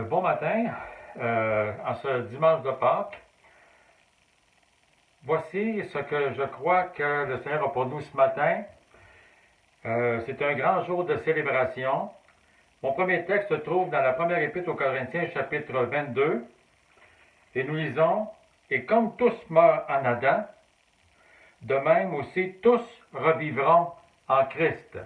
Bon matin, en ce dimanche de Pâques. Voici ce que je crois que le Seigneur a pour nous ce matin. C'est un grand jour de célébration. Mon premier texte se trouve dans la première épître aux Corinthiens, chapitre 22. Et nous lisons, « Et comme tous meurent en Adam, de même aussi tous revivront en Christ. »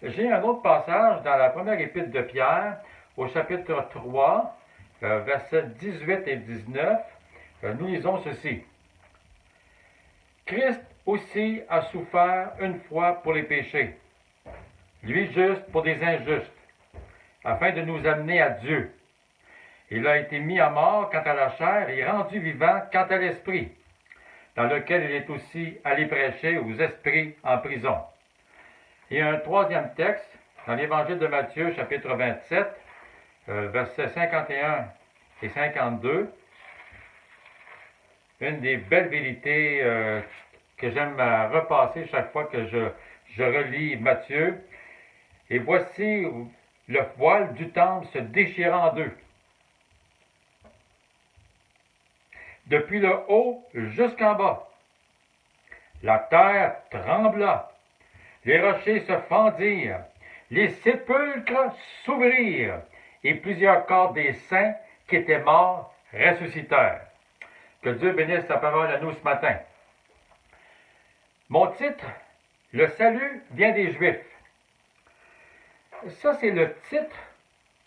J'ai un autre passage dans la première épître de Pierre, au chapitre 3, versets 18 et 19. Nous lisons ceci. « Christ aussi a souffert une fois pour les péchés, lui juste pour des injustes, afin de nous amener à Dieu. Il a été mis à mort quant à la chair et rendu vivant quant à l'esprit, dans lequel il est aussi allé prêcher aux esprits en prison. » Et un troisième texte, dans l'Évangile de Matthieu, chapitre 27, versets 51 et 52, une des belles vérités que j'aime repasser chaque fois que je relis Matthieu. « Et voici le voile du temple se déchirant en deux, depuis le haut jusqu'en bas. La terre trembla, les rochers se fendirent, les sépulcres s'ouvrirent, et plusieurs corps des saints qui étaient morts ressuscitèrent. » Que Dieu bénisse sa parole à nous ce matin. Mon titre, « Le salut vient des Juifs ». Ça, c'est le titre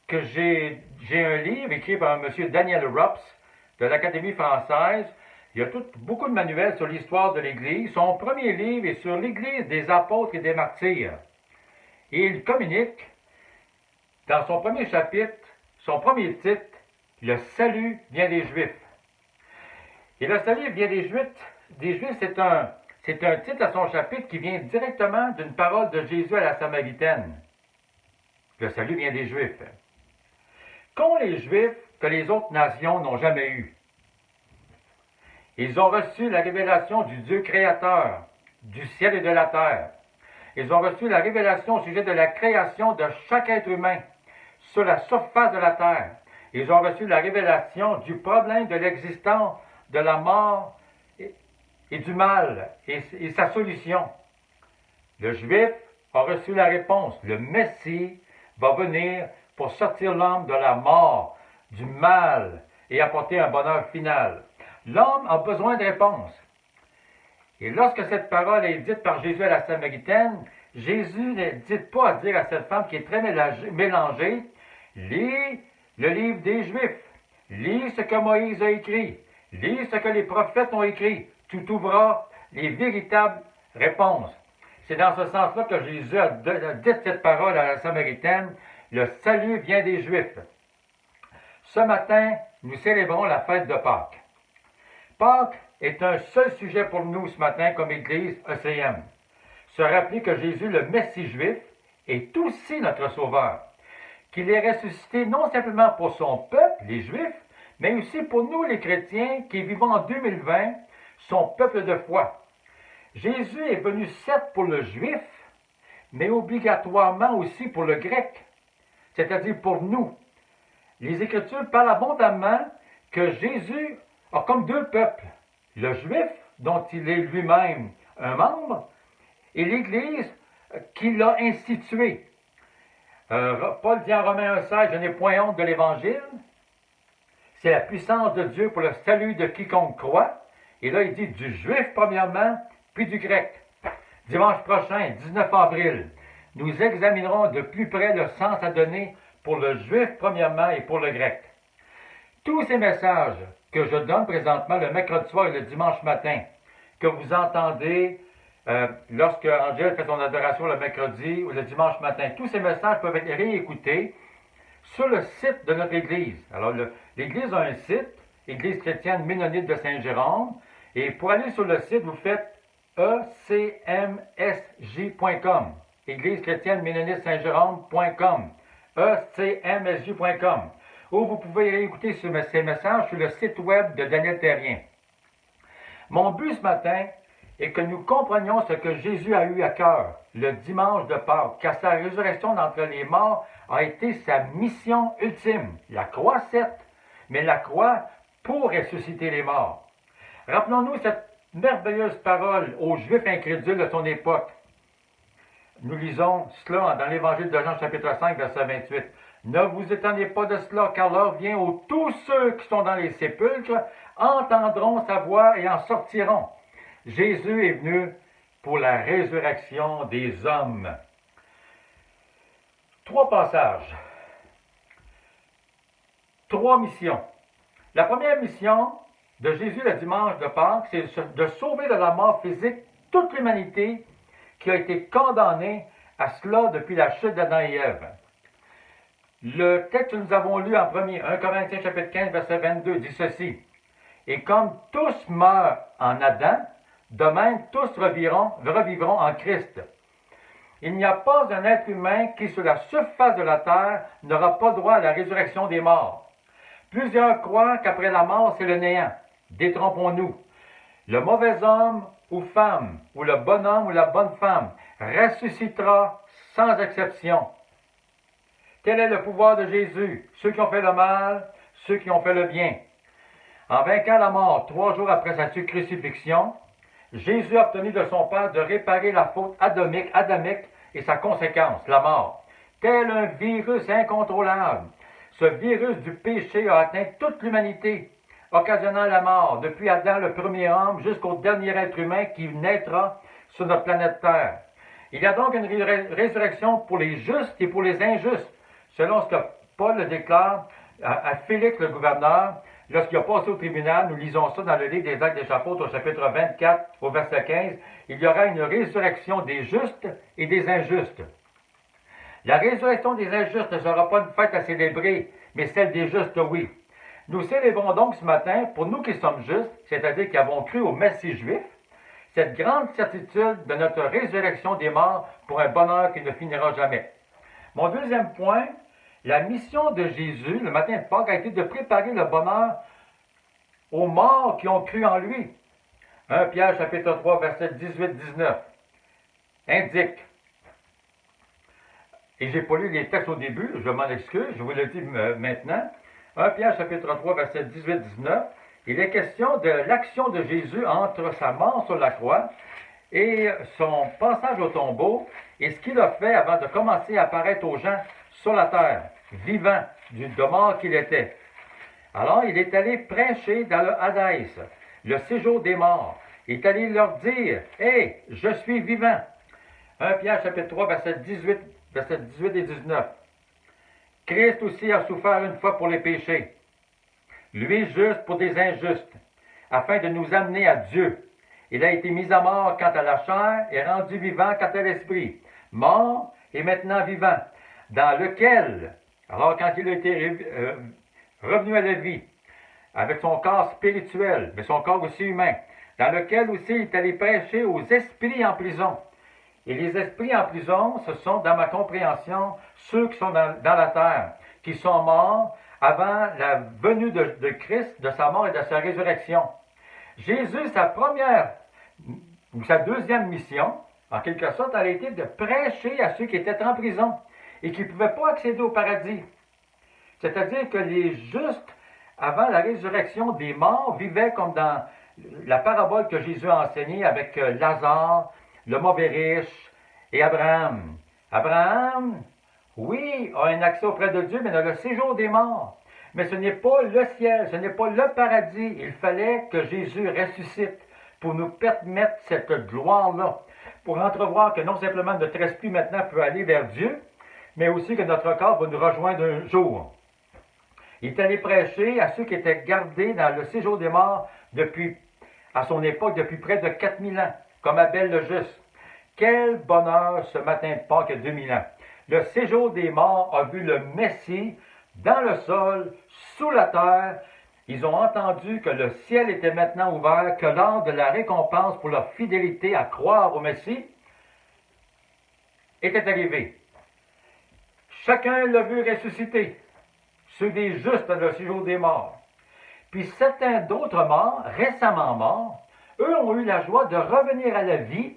que j'ai un livre écrit par M. Daniel Rups de l'Académie française. Il y a beaucoup de manuels sur l'histoire de l'Église. Son premier livre est sur l'Église des apôtres et des martyrs. Et il communique dans son premier chapitre, son premier titre, « Le salut vient des Juifs ». Et le salut vient des Juifs, c'est un titre à son chapitre qui vient directement d'une parole de Jésus à la Samaritaine. Le salut vient des Juifs. Qu'ont les Juifs que les autres nations n'ont jamais eu? Ils ont reçu la révélation du Dieu créateur, du ciel et de la terre. Ils ont reçu la révélation au sujet de la création de chaque être humain sur la surface de la terre. Ils ont reçu la révélation du problème de l'existence, de la mort et du mal et sa solution. Le Juif a reçu la réponse. Le Messie va venir pour sortir l'homme de la mort, du mal et apporter un bonheur final. L'homme a besoin de réponses. Et lorsque cette parole est dite par Jésus à la Samaritaine, Jésus n'hésite pas à dire à cette femme qui est très mélangée, « Lis le livre des Juifs, lis ce que Moïse a écrit, lis ce que les prophètes ont écrit, tu trouveras les véritables réponses. » C'est dans ce sens-là que Jésus a dit cette parole à la Samaritaine, « Le salut vient des Juifs. » Ce matin, nous célébrons la fête de Pâques. Pâques est un seul sujet pour nous ce matin comme Église ECM. Se rappeler que Jésus, le Messie juif, est aussi notre Sauveur. Qu'il est ressuscité non simplement pour son peuple, les Juifs, mais aussi pour nous, les chrétiens, qui vivons en 2020, son peuple de foi. Jésus est venu certes pour le juif, mais obligatoirement aussi pour le grec, c'est-à-dire pour nous. Les Écritures parlent abondamment que Jésus a comme deux peuples, le juif, dont il est lui-même un membre, et l'Église qu'il a instituée. Paul dit en Romains 1,16, « Je n'ai point honte de l'Évangile. C'est la puissance de Dieu pour le salut de quiconque croit. » Et là, il dit du juif premièrement, puis du grec. Dimanche prochain, 19 avril, nous examinerons de plus près le sens à donner pour le juif premièrement et pour le grec. Tous ces messages que je donne présentement le mercredi soir et le dimanche matin, que vous entendez lorsque Angèle fait son adoration le mercredi ou le dimanche matin, tous ces messages peuvent être réécoutés sur le site de notre Église. Alors, l'Église a un site, Église chrétienne ménonite de Saint-Jérôme, et pour aller sur le site, vous faites ecmsj.com, Église chrétienne ménonite Saint-Jérôme.com, ecmsj.com, ou vous pouvez réécouter ces messages sur le site web de Daniel Terrien. Mon but ce matin, et que nous comprenions ce que Jésus a eu à cœur le dimanche de Pâques, car sa résurrection d'entre les morts a été sa mission ultime. La croix, certes, mais la croix pour ressusciter les morts. Rappelons-nous cette merveilleuse parole aux Juifs incrédules de son époque. Nous lisons cela dans l'Évangile de Jean, chapitre 5, verset 28. Ne vous étonnez pas de cela, car l'heure vient où tous ceux qui sont dans les sépulcres entendront sa voix et en sortiront. Jésus est venu pour la résurrection des hommes. 3 passages. 3 missions. La première mission de Jésus le dimanche de Pâques, c'est de sauver de la mort physique toute l'humanité qui a été condamnée à cela depuis la chute d'Adam et Ève. Le texte que nous avons lu en premier, 1 Corinthiens chapitre 15, verset 22, dit ceci. Et comme tous meurent en Adam, de même tous revivront en Christ. Il n'y a pas un être humain qui, sur la surface de la terre, n'aura pas droit à la résurrection des morts. Plusieurs croient qu'après la mort, c'est le néant. Détrompons-nous. Le mauvais homme ou femme, ou le bon homme ou la bonne femme, ressuscitera sans exception. Tel est le pouvoir de Jésus. Ceux qui ont fait le mal, ceux qui ont fait le bien. En vainquant la mort 3 jours après sa crucifixion, Jésus a obtenu de son Père de réparer la faute adamique et sa conséquence, la mort. Tel un virus incontrôlable, ce virus du péché a atteint toute l'humanité, occasionnant la mort, depuis Adam le premier homme jusqu'au dernier être humain qui naîtra sur notre planète Terre. Il y a donc une résurrection pour les justes et pour les injustes, selon ce que Paul déclare à Félix le gouverneur, lorsqu'il a passé au tribunal. Nous lisons ça dans le livre des Actes des Apôtres au chapitre 24, au verset 15. Il y aura une résurrection des justes et des injustes. La résurrection des injustes ne sera pas une fête à célébrer, mais celle des justes, oui. Nous célébrons donc ce matin, pour nous qui sommes justes, c'est-à-dire qui avons cru au Messie juif, cette grande certitude de notre résurrection des morts pour un bonheur qui ne finira jamais. Mon deuxième point, la mission de Jésus, le matin de Pâques, a été de préparer le bonheur aux morts qui ont cru en lui. 1 Pierre chapitre 3, verset 18-19 indique, et j'ai pas lu les textes au début, je m'en excuse, je vous le dis maintenant, 1 Pierre chapitre 3, verset 18-19, il est question de l'action de Jésus entre sa mort sur la croix et son passage au tombeau, et ce qu'il a fait avant de commencer à apparaître aux gens sur la terre, vivant, de mort qu'il était. Alors, il est allé prêcher dans le Hadès, le séjour des morts. Il est allé leur dire, « Hey, je suis vivant. » 1 Pierre chapitre 3, verset 18 et 19. Christ aussi a souffert une fois pour les péchés, lui juste pour des injustes, afin de nous amener à Dieu. Il a été mis à mort quant à la chair et rendu vivant quant à l'esprit. Mort et maintenant vivant, dans lequel, alors quand il a été revenu à la vie, avec son corps spirituel, mais son corps aussi humain, dans lequel aussi il est allé prêcher aux esprits en prison. Et les esprits en prison, ce sont, dans ma compréhension, ceux qui sont dans la terre, qui sont morts avant la venue de Christ, de sa mort et de sa résurrection. Jésus, sa première ou sa deuxième mission, en quelque sorte, elle a été de prêcher à ceux qui étaient en prison et qui ne pouvaient pas accéder au paradis. C'est-à-dire que les justes, avant la résurrection des morts, vivaient comme dans la parabole que Jésus a enseignée avec Lazare, le mauvais riche et Abraham. Abraham, oui, a un accès auprès de Dieu, mais dans le séjour des morts. Mais ce n'est pas le ciel, ce n'est pas le paradis. Il fallait que Jésus ressuscite pour nous permettre cette gloire-là, pour entrevoir que non simplement notre esprit maintenant peut aller vers Dieu, mais aussi que notre corps va nous rejoindre un jour. Il est allé prêcher à ceux qui étaient gardés dans le séjour des morts à son époque, depuis près de 4000 ans, comme Abel le juste. Quel bonheur ce matin de Pâques il y a 2000 ans. Le séjour des morts a vu le Messie dans le sol, sous la terre. Ils ont entendu que le ciel était maintenant ouvert, que l'heure de la récompense pour leur fidélité à croire au Messie était arrivée. Chacun l'a vu ressusciter, ceux des justes dans le séjour des morts. Puis certains d'autres morts, récemment morts, eux ont eu la joie de revenir à la vie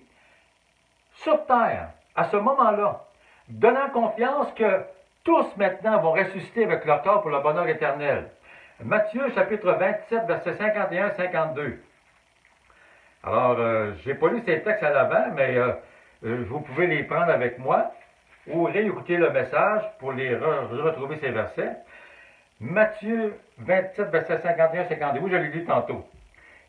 sur terre, à ce moment-là, donnant confiance que tous maintenant vont ressusciter avec leur corps pour le bonheur éternel. Matthieu chapitre 27, versets 51-52. Alors, je n'ai pas lu ces textes à l'avant, mais vous pouvez les prendre avec moi ou réécouter le message pour les retrouver ces versets. Matthieu 27, versets 51-52. Oui, je l'ai lu tantôt.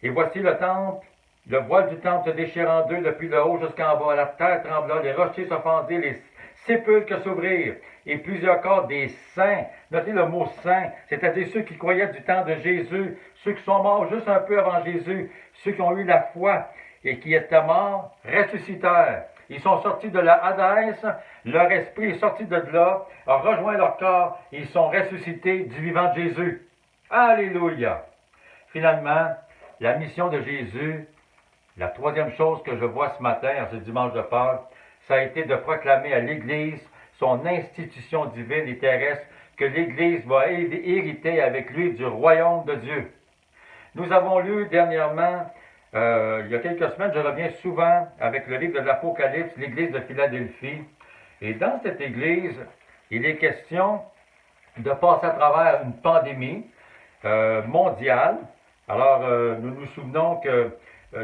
Et voici le temple, le voile du temple se déchire en deux depuis le haut jusqu'en bas. La terre trembla, les rochers se fendirent, les sépulcres s'ouvrirent, et plusieurs corps des saints, notez le mot saints, c'est-à-dire ceux qui croyaient du temps de Jésus, ceux qui sont morts juste un peu avant Jésus, ceux qui ont eu la foi et qui étaient morts, ressuscitèrent. Ils sont sortis de la Hadès, leur esprit est sorti de là, a rejoint leur corps, et ils sont ressuscités du vivant de Jésus. Alléluia! Finalement, la mission de Jésus, la troisième chose que je vois ce matin, en ce dimanche de Pâques, ça a été de proclamer à l'Église son institution divine et terrestre, que l'Église va hériter avec lui du royaume de Dieu. Nous avons lu dernièrement, il y a quelques semaines, je reviens souvent avec le livre de l'Apocalypse, l'Église de Philadelphie. Et dans cette Église, il est question de passer à travers une pandémie mondiale. Alors, nous nous souvenons que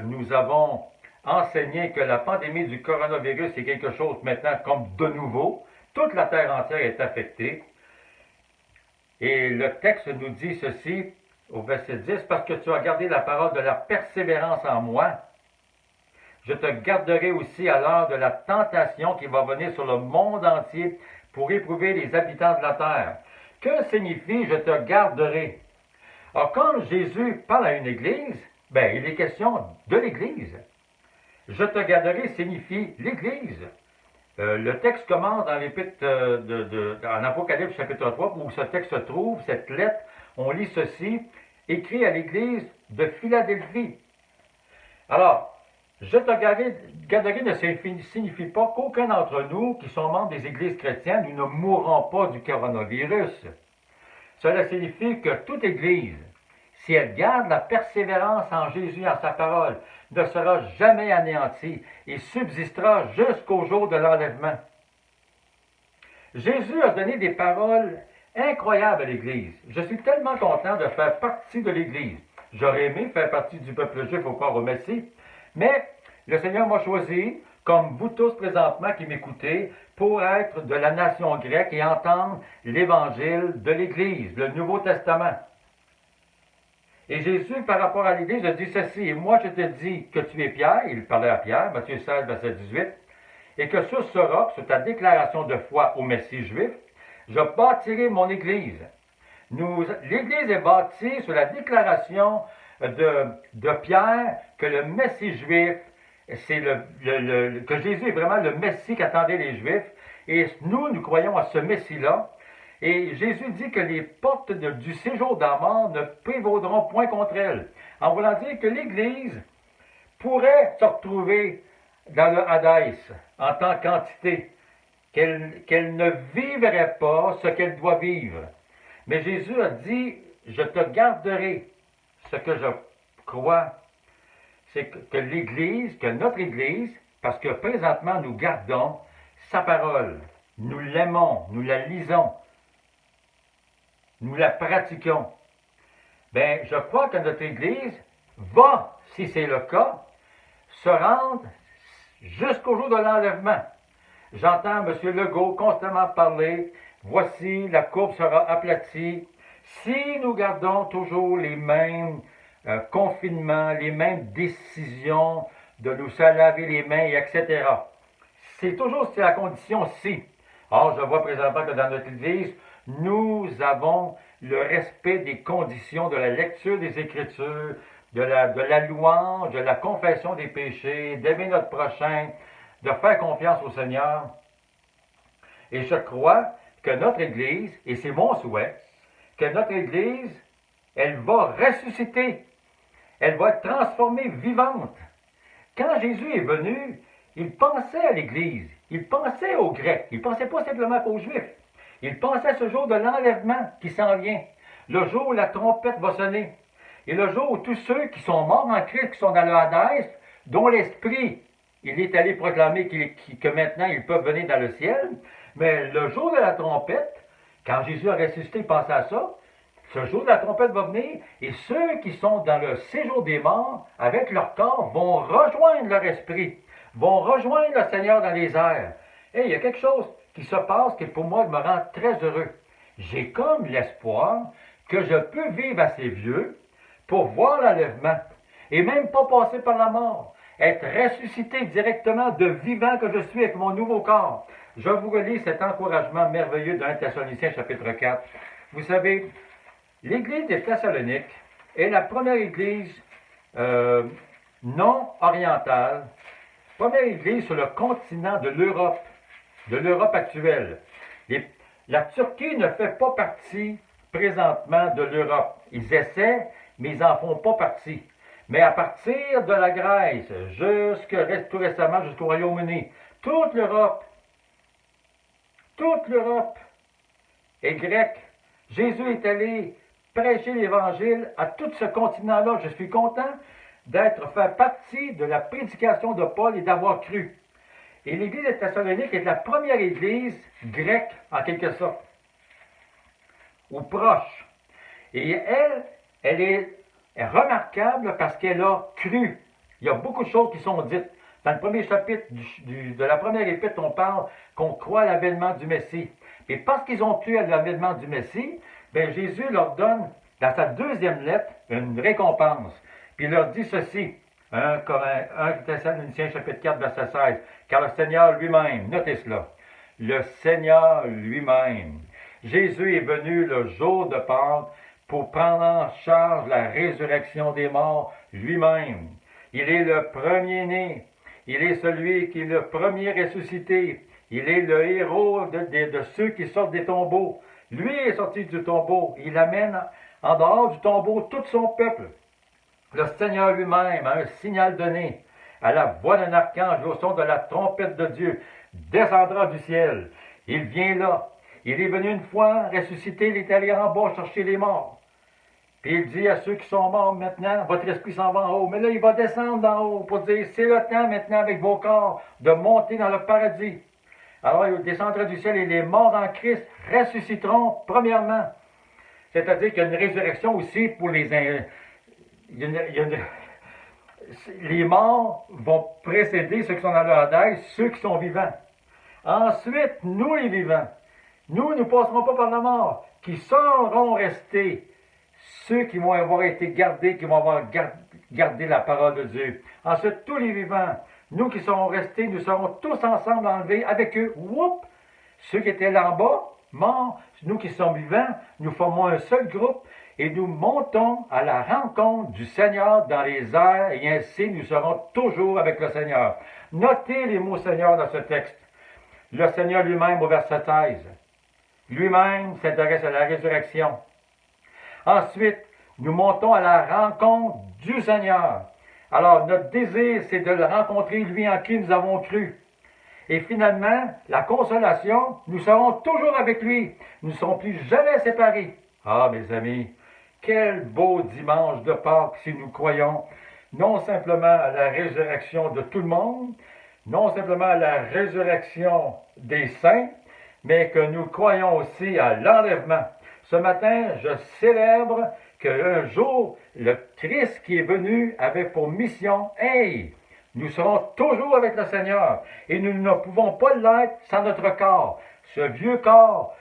nous avons enseigné que la pandémie du coronavirus est quelque chose maintenant comme de nouveau. Toute la terre entière est affectée. Et le texte nous dit ceci au verset 10, « Parce que tu as gardé la parole de la persévérance en moi, je te garderai aussi à l'heure de la tentation qui va venir sur le monde entier pour éprouver les habitants de la terre. » Que signifie « je te garderai » ? Alors, quand Jésus parle à une église, il est question de l'église. « Je te garderai » signifie l'église. Le texte commence dans l'épître en Apocalypse chapitre 3, où ce texte se trouve, cette lettre, on lit ceci, écrit à l'église de Philadelphie. Alors, je te garderai ne signifie pas qu'aucun d'entre nous qui sont membres des églises chrétiennes, nous ne mourrons pas du coronavirus. Cela signifie que toute église, si elle garde la persévérance en Jésus et en sa parole, ne sera jamais anéantie et subsistera jusqu'au jour de l'enlèvement. Jésus a donné des paroles incroyables à l'Église. Je suis tellement content de faire partie de l'Église. J'aurais aimé faire partie du peuple juif au corps au Messie, mais le Seigneur m'a choisi, comme vous tous présentement qui m'écoutez, pour être de la nation grecque et entendre l'Évangile de l'Église, le Nouveau Testament. Et Jésus, par rapport à l'Église, a dit ceci, « Et moi je te dis que tu es Pierre », il parlait à Pierre, Matthieu 16, verset 18, « et que sur ce roc, sur ta déclaration de foi au Messie juif, je bâtirai mon Église. » L'Église est bâtie sur la déclaration de Pierre que le Messie juif, que Jésus est vraiment le Messie qu'attendaient les Juifs, et nous croyons à ce Messie-là. Et Jésus dit que les portes du séjour dans la mort ne prévaudront point contre elle. En voulant dire que l'Église pourrait se retrouver dans le Hadès en tant qu'entité, qu'elle ne vivrait pas ce qu'elle doit vivre. Mais Jésus a dit, je te garderai. Ce que je crois, c'est que l'Église, que notre Église, parce que présentement nous gardons sa parole, nous l'aimons, nous la lisons, nous la pratiquons. Je crois que notre Église va, si c'est le cas, se rendre jusqu'au jour de l'enlèvement. J'entends M. Legault constamment parler, voici, la courbe sera aplatie. Si nous gardons toujours les mêmes confinements, les mêmes décisions de nous laver les mains, etc. C'est la condition si. Or, je vois présentement que dans notre Église, nous avons le respect des conditions de la lecture des Écritures, de la louange, de la confession des péchés, d'aimer notre prochain, de faire confiance au Seigneur. Et je crois que notre Église, et c'est mon souhait, que notre Église, elle va ressusciter. Elle va être transformée vivante. Quand Jésus est venu, il pensait à l'Église, il pensait aux Grecs, il ne pensait pas simplement qu'aux Juifs. Il pensait à ce jour de l'enlèvement qui s'en vient, le jour où la trompette va sonner. et le jour où tous ceux qui sont morts en Christ, qui sont dans le Hadès, dont l'Esprit, il est allé proclamer que maintenant ils peuvent venir dans le ciel, mais le jour de la trompette, quand Jésus a ressuscité, pensez à ça, ce jour de la trompette va venir, et ceux qui sont dans le séjour des morts, avec leur corps, vont rejoindre leur esprit, vont rejoindre le Seigneur dans les airs. Et il y a quelque chose qui se passe qui, pour moi, me rend très heureux. J'ai comme l'espoir que je peux vivre assez vieux pour voir l'enlèvement, et même pas passer par la mort, être ressuscité directement de vivant que je suis avec mon nouveau corps. Je vous relis cet encouragement merveilleux de 1 Thessaloniciens chapitre 4. Vous savez, l'Église des Thessaloniques est la première Église non orientale, première Église sur le continent de l'Europe actuelle. La Turquie ne fait pas partie présentement de l'Europe. Ils essaient, mais ils n'en font pas partie. Mais à partir de la Grèce, tout récemment jusqu'au Royaume-Uni, toute l'Europe est grecque. Jésus est allé prêcher l'Évangile à tout ce continent-là. Je suis content d'être fait partie de la prédication de Paul et d'avoir cru. Et l'Église de Thessalonique est la première Église grecque, en quelque sorte, ou proche. Et elle est remarquable parce qu'elle a cru. Il y a beaucoup de choses qui sont dites. Dans le premier chapitre de la première épître, on parle qu'on croit à l'avènement du Messie. Et parce qu'ils ont cru à l'avènement du Messie, bien, Jésus leur donne, dans sa deuxième lettre, une récompense. Puis il leur dit ceci, 1 Thessaloniciens chapitre 4, verset 16, « Car le Seigneur lui-même, notez cela, le Seigneur lui-même, Jésus est venu le jour de Pâques pour prendre en charge la résurrection des morts lui-même. Il est le premier-né, il est celui qui est le premier ressuscité, il est le héros de ceux qui sortent des tombeaux. Lui est sorti du tombeau, il amène en dehors du tombeau tout son peuple. Le Seigneur lui-même a un signal donné, à la voix d'un archange, au son de la trompette de Dieu, descendra du ciel. Il vient là. Il est venu une fois ressusciter, il est allé en bas chercher les morts. Puis il dit à ceux qui sont morts maintenant, votre esprit s'en va en haut. Mais là, il va descendre d'en haut pour dire, c'est le temps maintenant avec vos corps de monter dans le paradis. Alors il descendra du ciel et les morts en Christ ressusciteront premièrement. C'est-à-dire qu'il y a une résurrection aussi pour les... Les morts vont précéder ceux qui sont dans le Hadès, ceux qui sont vivants. Ensuite, nous les vivants, nous ne passerons pas par la mort, qui seront restés ceux qui vont avoir été gardés, qui vont avoir gardé la parole de Dieu. Ensuite, tous les vivants, nous qui serons restés, nous serons tous ensemble enlevés avec eux. Whoop! Ceux qui étaient là en bas, morts, nous qui sommes vivants, nous formons un seul groupe et nous montons à la rencontre du Seigneur dans les airs et ainsi nous serons toujours avec le Seigneur. Notez les mots Seigneur dans ce texte. Le Seigneur lui-même au verset 16. Lui-même s'intéresse à la résurrection. Ensuite, nous montons à la rencontre du Seigneur. Alors, notre désir, c'est de le rencontrer, lui en qui nous avons cru. Et finalement, la consolation, nous serons toujours avec lui. Nous ne serons plus jamais séparés. Ah, mes amis, quel beau dimanche de Pâques si nous croyons non simplement à la résurrection de tout le monde, non simplement à la résurrection des saints, mais que nous croyons aussi à l'enlèvement. Ce matin, je célèbre qu'un jour, le Christ qui est venu avait pour mission, hey, nous serons toujours avec le Seigneur et nous ne pouvons pas l'être sans notre corps. Ce vieux corps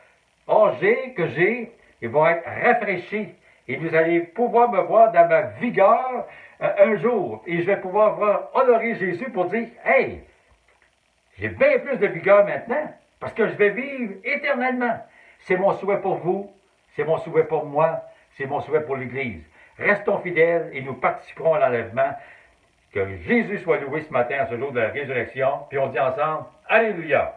âgé que j'ai, il va être rafraîchi et vous allez pouvoir me voir dans ma vigueur un jour et je vais pouvoir honorer Jésus pour dire, hey, j'ai bien plus de vigueur maintenant parce que je vais vivre éternellement. C'est mon souhait pour vous, c'est mon souhait pour moi, c'est mon souhait pour l'Église. Restons fidèles et nous participerons à l'enlèvement. Que Jésus soit loué ce matin, à ce jour de la résurrection. Puis on dit ensemble, Alléluia!